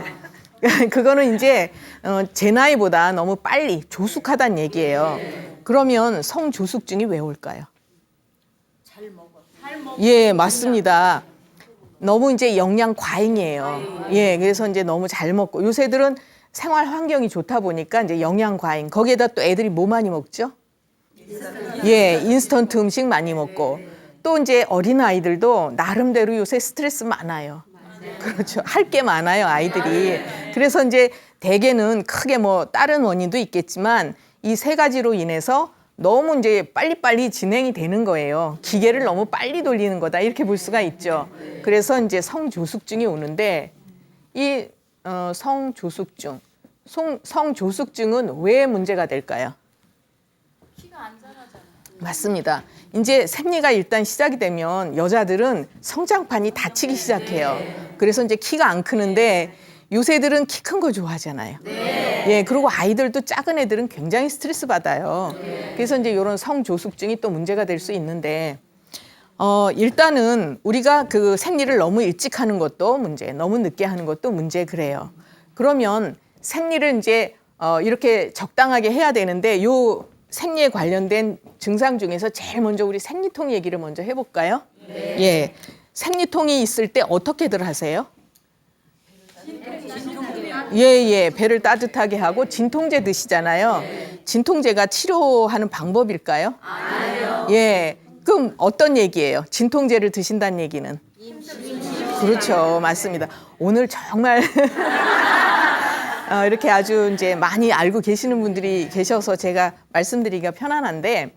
그거는 이제 제 나이보다 너무 빨리 조숙하다는 얘기예요. 그러면 성조숙증이 왜 올까요? 예, 맞습니다. 너무 이제 영양 과잉이에요. 예, 그래서 이제 너무 잘 먹고 요새들은 생활 환경이 좋다 보니까 이제 영양 과잉. 거기에다 또 애들이 뭐 많이 먹죠? 예, 인스턴트 음식 많이 먹고 또 이제 어린 아이들도 나름대로 요새 스트레스 많아요. 그렇죠. 할 게 많아요, 아이들이. 그래서 이제 대개는 크게 뭐 다른 원인도 있겠지만 이 세 가지로 인해서 너무 이제 빨리빨리 진행이 되는 거예요. 기계를 너무 빨리 돌리는 거다. 이렇게 볼 수가 있죠. 그래서 이제 성조숙증이 오는데 이 성조숙증, 성조숙증은 왜 문제가 될까요? 키가 안 자라잖아요. 맞습니다. 이제 생리가 일단 시작이 되면 여자들은 성장판이 닫히기 시작해요. 그래서 이제 키가 안 크는데 요새들은 키 큰 거 좋아하잖아요. 예, 그리고 아이들도 작은 애들은 굉장히 스트레스 받아요. 그래서 이제 이런 성조숙증이 또 문제가 될 수 있는데 일단은 우리가 그 생리를 너무 일찍 하는 것도 문제, 너무 늦게 하는 것도 문제 그래요. 그러면 생리를 이제 이렇게 적당하게 해야 되는데 요 생리에 관련된 증상 중에서 제일 먼저 우리 생리통 얘기를 먼저 해볼까요? 예, 생리통이 있을 때 어떻게들 하세요? 예, 배를 따뜻하게 하고 진통제 드시잖아요. 진통제가 치료하는 방법일까요? 아니요. 예, 그럼 어떤 얘기예요? 진통제를 드신다는 얘기는? 그렇죠, 맞습니다. 오늘 정말 이렇게 아주 이제 많이 알고 계시는 분들이 계셔서 제가 말씀드리기가 편안한데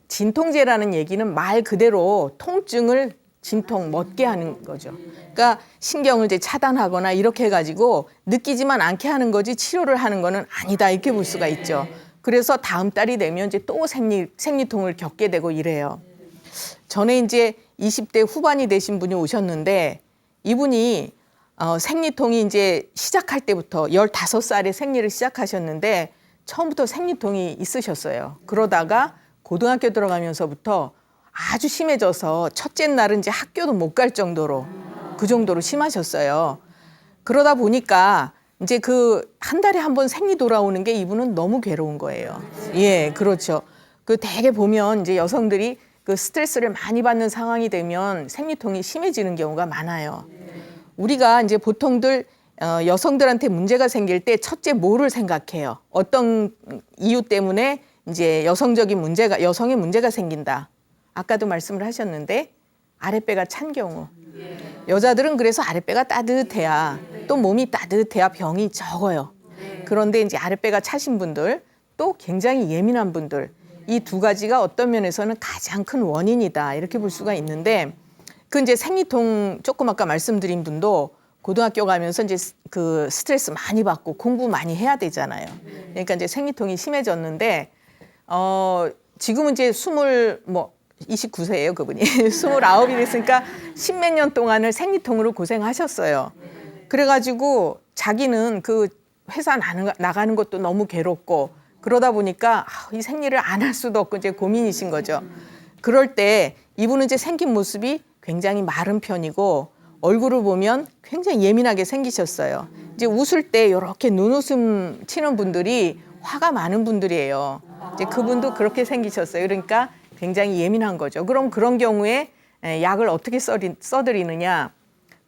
진통제라는 얘기는 말 그대로 통증을 진통 멎게 하는 거죠. 그러니까 신경을 이제 차단하거나 이렇게 해가지고 느끼지만 않게 하는 거지 치료를 하는 거는 아니다 이렇게 볼 수가 있죠. 그래서 다음 달이 되면 이제 또 생리통을 겪게 되고 이래요. 전에 이제 20대 후반이 되신 분이 오셨는데 이분이 생리통이 이제 시작할 때부터 15살에 생리를 시작하셨는데 처음부터 생리통이 있으셨어요. 그러다가 고등학교 들어가면서부터 아주 심해져서 첫째 날은 이제 학교도 못 갈 정도로 그 정도로 심하셨어요. 그러다 보니까 이제 그 한 달에 한 번 생리 돌아오는 게 이분은 너무 괴로운 거예요. 예, 그렇죠. 그 대개 보면 이제 여성들이 그 스트레스를 많이 받는 상황이 되면 생리통이 심해지는 경우가 많아요. 우리가 이제 보통들 여성들한테 문제가 생길 때 첫째 뭐를 생각해요? 어떤 이유 때문에 이제 여성의 문제가 생긴다. 아까도 말씀을 하셨는데 아랫배가 찬 경우. 여자들은 그래서 아랫배가 따뜻해야 또 몸이 따뜻해야 병이 적어요. 그런데 이제 아랫배가 차신 분들 또 굉장히 예민한 분들 이 두 가지가 어떤 면에서는 가장 큰 원인이다 이렇게 볼 수가 있는데 그 이제 생리통 조금 아까 말씀드린 분도 고등학교 가면서 이제 그 스트레스 많이 받고 공부 많이 해야 되잖아요. 그러니까 이제 생리통이 심해졌는데 지금은 이제 29세예요, 그분이. 29이 됐으니까 10몇 년 동안을 생리통으로 고생하셨어요. 그래가지고 자기는 그 회사 나가는 것도 너무 괴롭고 그러다 보니까 이 생리를 안 할 수도 없고 이제 고민이신 거죠. 그럴 때 이분은 이제 생긴 모습이 굉장히 마른 편이고 얼굴을 보면 굉장히 예민하게 생기셨어요. 이제 웃을 때 이렇게 눈웃음 치는 분들이 화가 많은 분들이에요. 이제 그분도 그렇게 생기셨어요. 그러니까 굉장히 예민한 거죠. 그럼 그런 경우에 약을 어떻게 써드리느냐?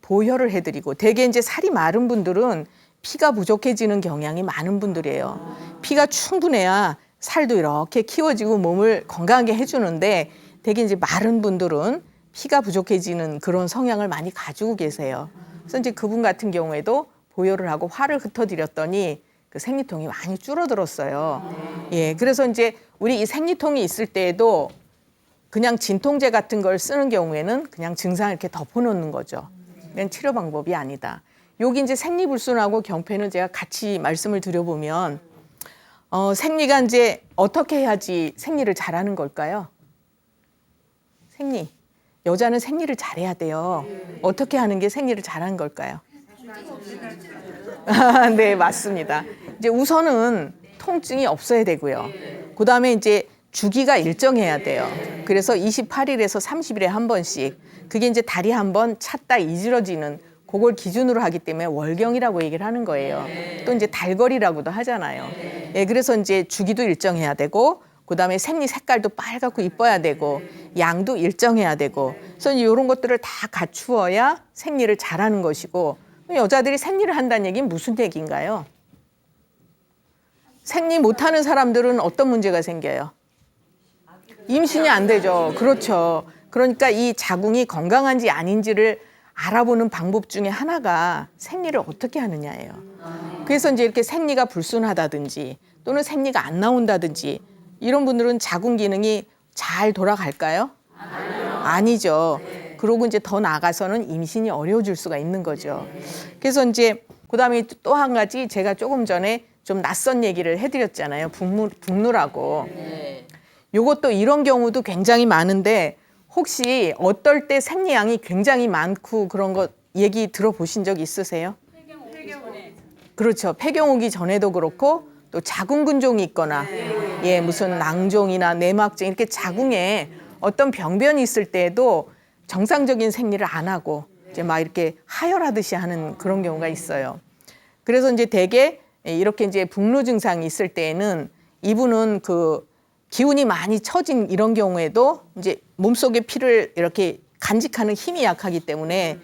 보혈을 해드리고 대개 이제 살이 마른 분들은 피가 부족해지는 경향이 많은 분들이에요. 피가 충분해야 살도 이렇게 키워지고 몸을 건강하게 해주는데 대개 이제 마른 분들은 피가 부족해지는 그런 성향을 많이 가지고 계세요. 그래서 이제 그분 같은 경우에도 보혈을 하고 화를 흩어드렸더니 그 생리통이 많이 줄어들었어요. 예, 그래서 이제 우리 이 생리통이 있을 때에도 그냥 진통제 같은 걸 쓰는 경우에는 그냥 증상을 이렇게 덮어놓는 거죠. 그냥 치료 방법이 아니다. 여기 이제 생리불순하고 경패는 제가 같이 말씀을 드려보면 생리가 이제 어떻게 해야지 생리를 잘하는 걸까요? 생리. 여자는 생리를 잘해야 돼요. 어떻게 하는 게 생리를 잘하는 걸까요? 네, 맞습니다. 이제 우선은 통증이 없어야 되고요. 그 다음에 이제 주기가 일정해야 돼요. 그래서 28일에서 30일에 한 번씩 그게 이제 다리 한 번 찼다 이질러지는 그걸 기준으로 하기 때문에 월경이라고 얘기를 하는 거예요. 또 이제 달거리라고도 하잖아요. 예, 그래서 이제 주기도 일정해야 되고, 그다음에 생리 색깔도 빨갛고 이뻐야 되고, 양도 일정해야 되고, 그래서 이런 것들을 다 갖추어야 생리를 잘하는 것이고, 여자들이 생리를 한다는 얘기는 무슨 얘기인가요? 생리 못하는 사람들은 어떤 문제가 생겨요? 임신이 안 되죠. 그렇죠. 그러니까 이 자궁이 건강한지 아닌지를 알아보는 방법 중에 하나가 생리를 어떻게 하느냐예요. 그래서 이제 이렇게 생리가 불순하다든지 또는 생리가 안 나온다든지 이런 분들은 자궁 기능이 잘 돌아갈까요? 아니죠. 그러고 이제 더 나아가서는 임신이 어려워질 수가 있는 거죠. 그래서 이제 그다음에 또 한 가지 제가 조금 전에 좀 낯선 얘기를 해드렸잖아요. 북루라고. 요것도 이런 경우도 굉장히 많은데 혹시 어떨 때 생리양이 굉장히 많고 그런 것 얘기 들어보신 적 있으세요? 그렇죠. 폐경 오기 전에도 그렇고 또 자궁근종이 있거나 예, 무슨 낭종이나 내막증 이렇게 자궁에 어떤 병변이 있을 때에도 정상적인 생리를 안 하고 이제 막 이렇게 하혈하듯이 하는 그런 경우가 있어요. 그래서 이제 대개 이렇게 이제 북루 증상이 있을 때에는 이분은 그 기운이 많이 처진 이런 경우에도 이제 몸속에 피를 이렇게 간직하는 힘이 약하기 때문에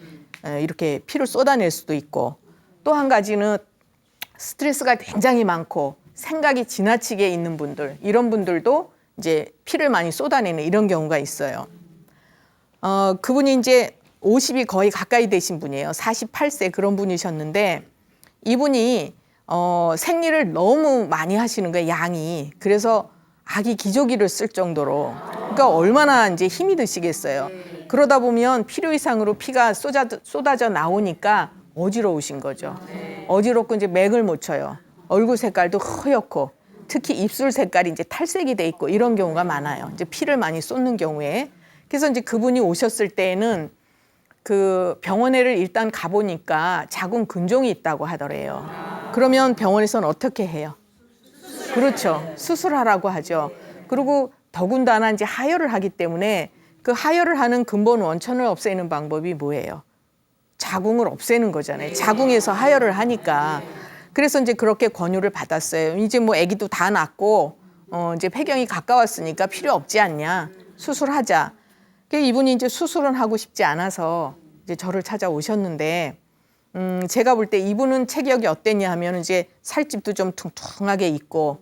이렇게 피를 쏟아낼 수도 있고 또 한 가지는 스트레스가 굉장히 많고 생각이 지나치게 있는 분들 이런 분들도 이제 피를 많이 쏟아내는 이런 경우가 있어요. 그분이 이제 50이 거의 가까이 되신 분이에요. 48세 그런 분이셨는데 이분이 생리를 너무 많이 하시는 거예요. 양이. 그래서 아기 기저귀를 쓸 정도로. 그러니까 얼마나 이제 힘이 드시겠어요. 그러다 보면 필요 이상으로 피가 쏟아져 나오니까 어지러우신 거죠. 어지럽고 이제 맥을 못 쳐요. 얼굴 색깔도 허옇고 특히 입술 색깔이 이제 탈색이 돼 있고 이런 경우가 많아요. 이제 피를 많이 쏟는 경우에. 그래서 이제 그분이 오셨을 때에는 그 병원에를 일단 가보니까 자궁 근종이 있다고 하더래요. 그러면 병원에서는 어떻게 해요? 그렇죠. 수술하라고 하죠. 그리고 더군다나 이제 하혈을 하기 때문에 그 하혈을 하는 근본 원천을 없애는 방법이 뭐예요? 자궁을 없애는 거잖아요. 자궁에서 하혈을 하니까. 그래서 이제 그렇게 권유를 받았어요. 이제 뭐 아기도 다 낳고 이제 폐경이 가까웠으니까 필요 없지 않냐. 수술하자. 이분이 이제 수술은 하고 싶지 않아서 이제 저를 찾아오셨는데 제가 볼 때 이분은 체격이 어땠냐 하면 이제 살집도 좀 퉁퉁하게 있고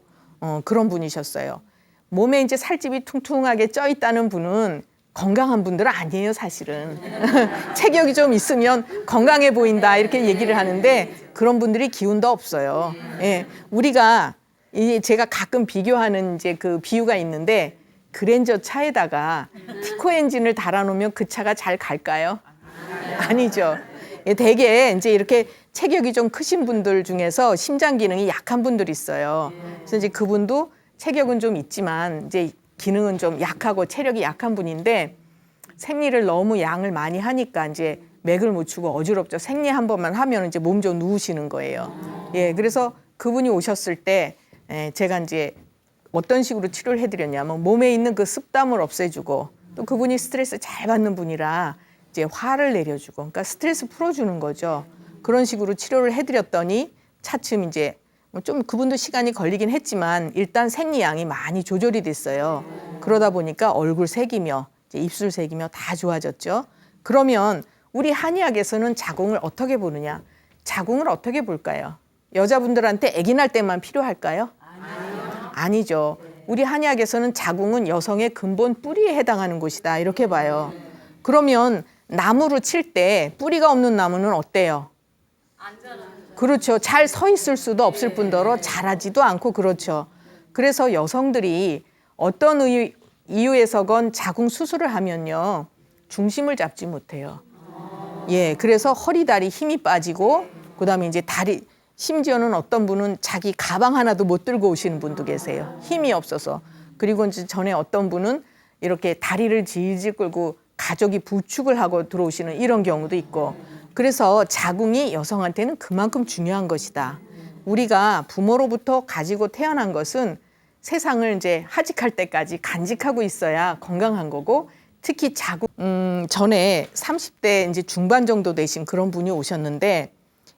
그런 분이셨어요. 몸에 이제 살집이 퉁퉁하게 쪄 있다는 분은 건강한 분들은 아니에요, 사실은. 체격이 좀 있으면 건강해 보인다 이렇게 얘기를 하는데 그런 분들이 기운도 없어요. 예, 우리가 제가 가끔 비교하는 이제 그 비유가 있는데 그랜저 차에다가 티코 엔진을 달아놓으면 그 차가 잘 갈까요? 아니죠. 대개 이제 이렇게 체격이 좀 크신 분들 중에서 심장 기능이 약한 분들이 있어요. 그래서 이제 그분도 체격은 좀 있지만 이제 기능은 좀 약하고 체력이 약한 분인데 생리를 너무 양을 많이 하니까 이제 맥을 못 추고 어지럽죠. 생리 한 번만 하면 이제 몸 좀 누우시는 거예요. 예, 그래서 그분이 오셨을 때 제가 이제 어떤 식으로 치료를 해드렸냐면 몸에 있는 그 습담을 없애주고 또 그분이 스트레스 잘 받는 분이라 이제 화를 내려주고 그러니까 스트레스 풀어주는 거죠. 그런 식으로 치료를 해드렸더니 차츰 이제 좀 그분도 시간이 걸리긴 했지만 일단 생리양이 많이 조절이 됐어요. 그러다 보니까 얼굴 색이며 이제 입술 색이며 다 좋아졌죠. 그러면 우리 한의학에서는 자궁을 어떻게 보느냐? 자궁을 어떻게 볼까요? 여자분들한테 아기 날 때만 필요할까요? 아니죠. 우리 한의학에서는 자궁은 여성의 근본 뿌리에 해당하는 곳이다 이렇게 봐요. 그러면 나무로 칠 때 뿌리가 없는 나무는 어때요? 그렇죠. 잘 서 있을 수도 없을 뿐더러 자라지도 않고 그렇죠. 그래서 여성들이 어떤 이유에서건 자궁 수술을 하면요. 중심을 잡지 못해요. 예, 그래서 허리, 다리 힘이 빠지고 그다음에 이제 다리 심지어는 어떤 분은 자기 가방 하나도 못 들고 오시는 분도 계세요. 힘이 없어서. 그리고 이제 전에 어떤 분은 이렇게 다리를 질질 끌고 가족이 부축을 하고 들어오시는 이런 경우도 있고 그래서 자궁이 여성한테는 그만큼 중요한 것이다. 우리가 부모로부터 가지고 태어난 것은 세상을 이제 하직할 때까지 간직하고 있어야 건강한 거고 특히 자궁 전에 30대 이제 중반 정도 되신 그런 분이 오셨는데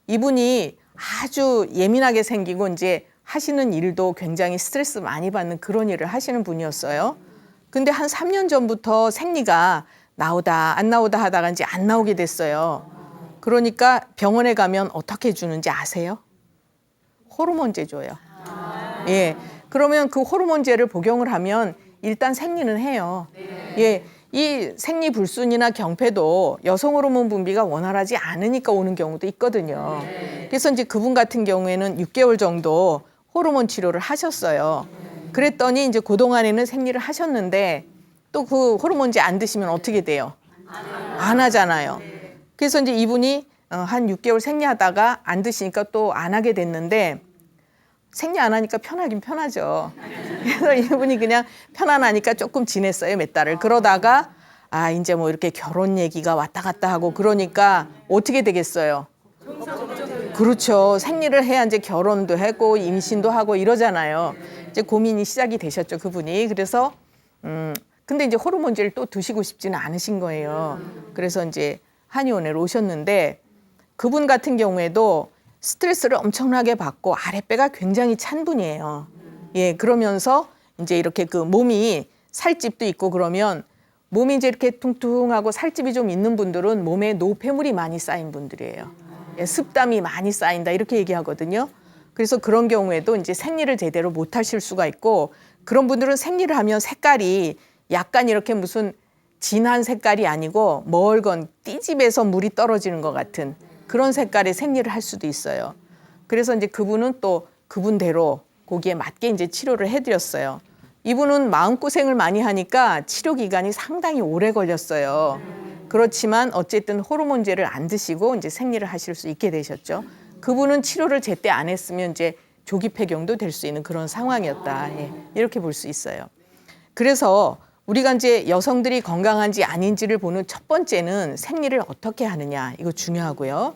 이분이 아주 예민하게 생기고 이제 하시는 일도 굉장히 스트레스 많이 받는 그런 일을 하시는 분이었어요. 근데 한 3년 전부터 생리가 나오다 안 나오다 하다가 이제 안 나오게 됐어요. 그러니까 병원에 가면 어떻게 주는지 아세요? 호르몬제 줘요. 예. 그러면 그 호르몬제를 복용을 하면 일단 생리는 해요. 예. 이 생리불순이나 경패도 여성 호르몬 분비가 원활하지 않으니까 오는 경우도 있거든요. 그래서 이제 그분 같은 경우에는 6개월 정도 호르몬 치료를 하셨어요. 그랬더니 이제 그동안에는 생리를 하셨는데 또 그 호르몬제 안 드시면 어떻게 돼요? 안 하잖아요. 그래서 이제 이분이 한 6개월 생리하다가 안 드시니까 또 안 하게 됐는데 생리 안 하니까 편하긴 편하죠. 그래서 이분이 그냥 편안하니까 조금 지냈어요, 몇 달을. 그러다가 이제 뭐 이렇게 결혼 얘기가 왔다 갔다 하고 그러니까 어떻게 되겠어요? 그렇죠. 생리를 해야 이제 결혼도 하고 임신도 하고 이러잖아요. 이제 고민이 시작이 되셨죠, 그분이. 그래서 근데 이제 호르몬제를 또 드시고 싶지는 않으신 거예요. 그래서 이제 한의원에 오셨는데 그분 같은 경우에도 스트레스를 엄청나게 받고 아랫배가 굉장히 찬 분이에요. 예, 그러면서 이제 이렇게 그 몸이 살집도 있고 그러면 몸이 이제 이렇게 퉁퉁하고 살집이 좀 있는 분들은 몸에 노폐물이 많이 쌓인 분들이에요. 예, 습담이 많이 쌓인다 이렇게 얘기하거든요. 그래서 그런 경우에도 이제 생리를 제대로 못 하실 수가 있고 그런 분들은 생리를 하면 색깔이 약간 이렇게 무슨 진한 색깔이 아니고 멀건 띠집에서 물이 떨어지는 것 같은 그런 색깔의 생리를 할 수도 있어요. 그래서 이제 그분은 또 그분대로 거기에 맞게 이제 치료를 해드렸어요. 이분은 마음고생을 많이 하니까 치료 기간이 상당히 오래 걸렸어요. 그렇지만 어쨌든 호르몬제를 안 드시고 이제 생리를 하실 수 있게 되셨죠. 그분은 치료를 제때 안 했으면 이제 조기 폐경도 될 수 있는 그런 상황이었다. 예, 이렇게 볼 수 있어요. 그래서 우리가 이제 여성들이 건강한지 아닌지를 보는 첫 번째는 생리를 어떻게 하느냐 이거 중요하고요.